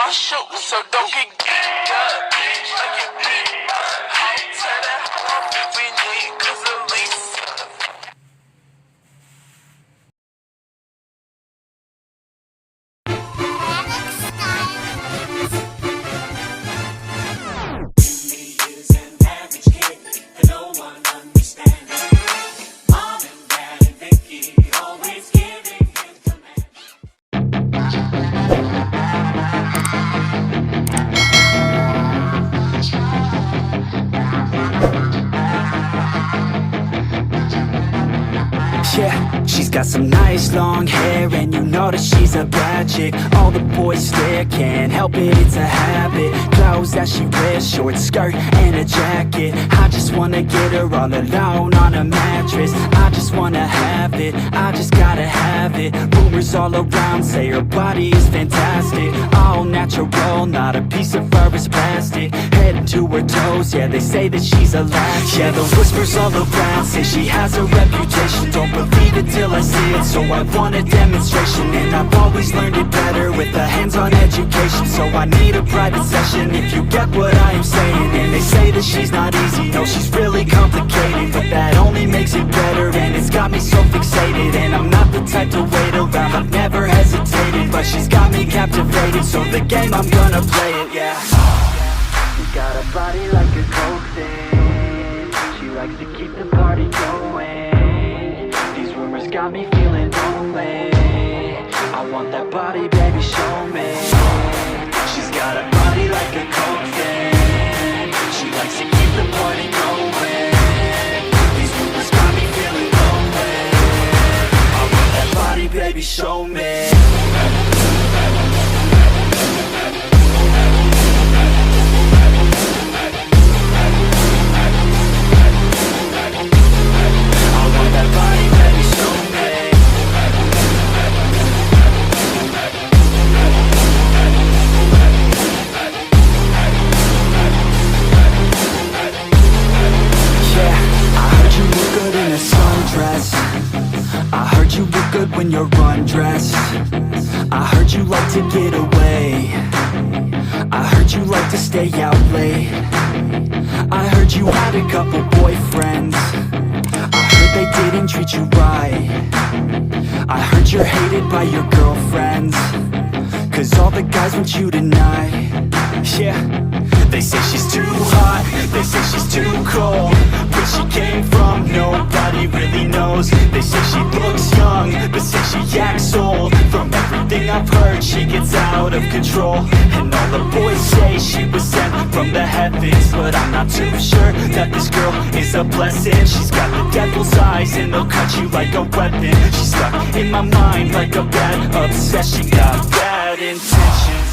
I shoot, so don't get geeked up. Like it beat up. I'll tell that how we need, cause at least Yeah, she's got some nice long hair, and you know that she's a bad chick. All the boys stare, can't help it, it's a habit. Clothes that she wears, short skirt and a jacket. I just wanna get her all alone on a mattress. I just wanna have it, I just gotta have it. Rumors all around say her body is fantastic. All natural, not a piece of fur is plastic. Head to her toes, yeah, they say that she's a latch. Yeah, the whispers all around say she has a reputation. Don't believe it till I see it, so I want a demonstration. And I've always learned it better with a hands-on education. So I need a private session if you get what I am saying. And they say that she's not easy, no, she's really complicated. But that only makes it better, and it's got me so fixated. And I'm not the type to wait around, I've never hesitated. But she's got me captivated, so the game, I'm gonna play it, yeah. She got a body like a coke thing. She likes to keep the party going. These rumors got me feeling lonely. I want that body, baby, show me. She's got a body like a coke thing. She likes to keep the party going. These rumors got me feeling lonely. I want that body, baby, show me. I heard you look good when you're undressed. I heard you like to get away. I heard you like to stay out late. I heard you had a couple boyfriends. I heard they didn't treat you right. I heard you're hated by your girlfriends, cause all the guys want you tonight. Yeah, they say she's too hot, they say she's too cold. Where she came from, nobody really knows. They say she looks young, but say she acts old. From everything I've heard, she gets out of control. And all the boys say she was sent from the heavens, but I'm not too sure that this girl is a blessing. She's got the devil's eyes and they'll cut you like a weapon. She's stuck in my mind like a bad obsession. Got bad intentions.